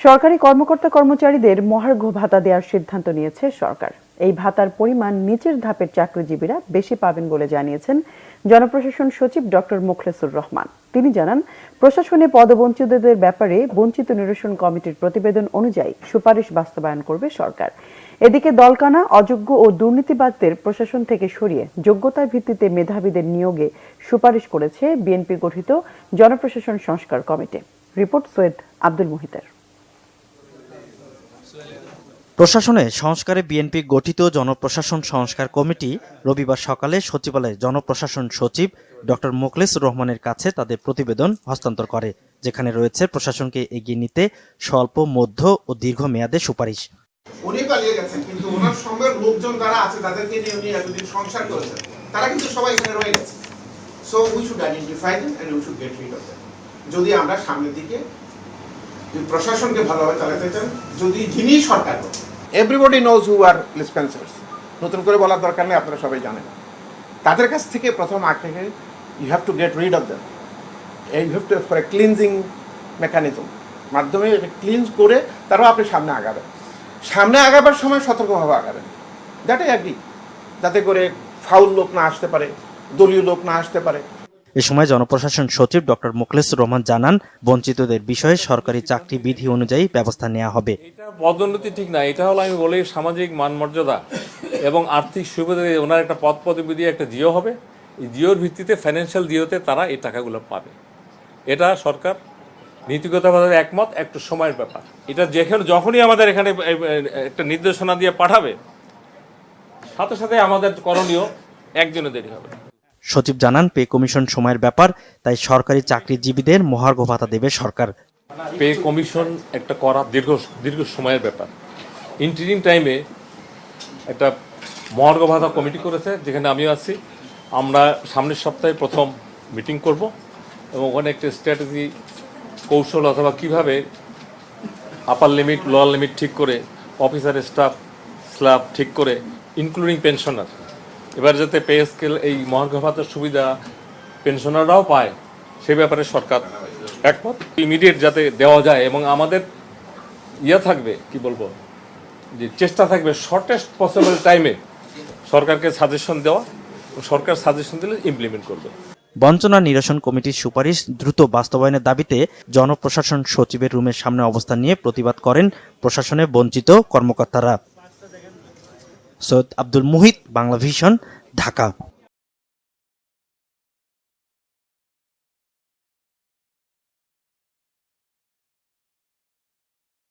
সরকারি কর্মকর্তা-কর্মচারীদের মহার্ঘ ভাতা দেওয়ার সিদ্ধান্ত নিয়েছে সরকার। এই ভাতার পরিমাণ নিচের ধাপের চাকরিজীবীরা বেশি পাবেন বলে জানিয়েছেন জনপ্রশাসন সচিব ডক্টর মোখলেসুর রহমান। তিনি জানান, প্রশাসনে পদবঞ্চিতদের ব্যাপারে বঞ্চিত নিরসন কমিটির প্রতিবেদন অনুযায়ী সুপারিশ বাস্তবায়ন করবে সরকার। এদিকে দলকানা, অযোগ্য ও দুর্নীতিবাজদের প্রশাসন থেকে সরিয়ে যোগ্যতার ভিত্তিতে মেধাবীদের নিয়োগে সুপারিশ করেছে বিএনপি গঠিত জনপ্রশাসন সংস্কার কমিটি। রিপোর্ট সৈয়দ আব্দুল মুহিতের। প্রশাসনে সংস্কারে বিএনপি গঠিত জনপ্রশাসন সংস্কার কমিটি রবিবার সকালে সচিবালয়ে জনপ্রশাসন সচিব ডক্টর মোখলেসুর রহমানের কাছে তাদের প্রতিবেদন হস্তান্তর করে, যেখানে রয়েছে প্রশাসনকে এগিয়ে নিতে স্বল্প, মধ্য ও দীর্ঘ মেয়াদে সুপারিশ। উনি পালিয়ে গেছেন, কিন্তু ওনার সঙ্গে লোকজন যারা আছে তাদেরকে নিয়ে উনি এতদিন সংসার করেছেন, তারা কিন্তু সবাই এখানে রয়ে গেছে। So we should identify them and we should get rid of them. যদি আমরা সামনের দিকে প্রশাসনকে ভালোভাবে চালাতে চান, যদি যিনি সরকার, এভরিবডি নোজ হু আর ডিসপেন্সার্স, নতুন করে বলার দরকার নেই, আপনারা সবাই জানেন। তাদের কাছ থেকে প্রথম আগ থেকে you have to get rid of them. You have to for a cleansing mechanism মাধ্যমে ক্লিনজ করে তারপর আপনি সামনে আগাবেন। সামনে আগাবার সময় সতর্কভাবে আগাবেন, দ্যাট আই এগ্রি, যাতে করে ফাউল লোক না আসতে পারে, দলীয় লোক না আসতে পারে। এ সময় জনপ্রশাসন সচিব ডক্টর মোখলেসুর রহমান জানান, বঞ্চিতদের বিষয়ে সরকারি চাকরি বিধি অনুযায়ী ব্যবস্থা নেওয়া হবে। এটা পদোন্নতি ঠিক না, এটা হলো আমি বলি সামাজিক মানমর্যাদা এবং আর্থিক সুবিধা। ওনার একটা পদ পদবি একটা জিও হবে, এই জিওর ভিত্তিতে ফাইন্যান্সিয়াল জিওতে তারা এই টাকাগুলো পাবে। এটা সরকার নীতিগতভাবে একমত, একটু সময়ের ব্যাপার। এটা যখনই আমাদের এখানে একটা নির্দেশনা দিয়ে পাঠাবে, সাথে সাথে আমাদের করণীয় একদিনও দেরি হবে। সচিব জানান, পে কমিশন সময়ের ব্যাপার, তাই সরকারি চাকরিজীবীদের মহার্ঘ ভাতা দেবে সরকার। পে কমিশন একটা করা দীর্ঘ সময়ের ব্যাপার। ইন্টারিম টাইমে একটা মহার্ঘ ভাতা কমিটি করেছে, যেখানে আমিও আছি। আমরা সামনের সপ্তাহে প্রথম মিটিং করব এবং ওখানে একটা স্ট্র্যাটেজি, কৌশল অথবা কিভাবে আপার লিমিট, লোয়ার লিমিট ঠিক করে, অফিসার স্টাফ স্ল্যাব ঠিক করে, ইনক্লুডিং পেনশনার, এবার যাতে পে স্কেল এই মহার্ঘ ভাতার সুবিধা পেনশনাররাও পায়, সে ব্যাপারে সরকার একমত। ইমিডিয়েট যাতে দেওয়া যায় এবং আমাদের থাকবে, কি বলবো, যে চেষ্টা থাকবে শর্টেস্ট পসিবল টাইমে সরকারকে সাজেশন দেওয়া, সরকার সাজেশন দিলে ইমপ্লিমেন্ট করবে। বঞ্চনা নিরসন কমিটির সুপারিশ দ্রুত বাস্তবায়নের দাবিতে জনপ্রশাসন সচিবের রুমের সামনে অবস্থান নিয়ে প্রতিবাদ করেন প্রশাসনে বঞ্চিত কর্মকর্তারা। সৈয়দ আব্দুল মুহিত, বাংলা ভিশন, ঢাকা।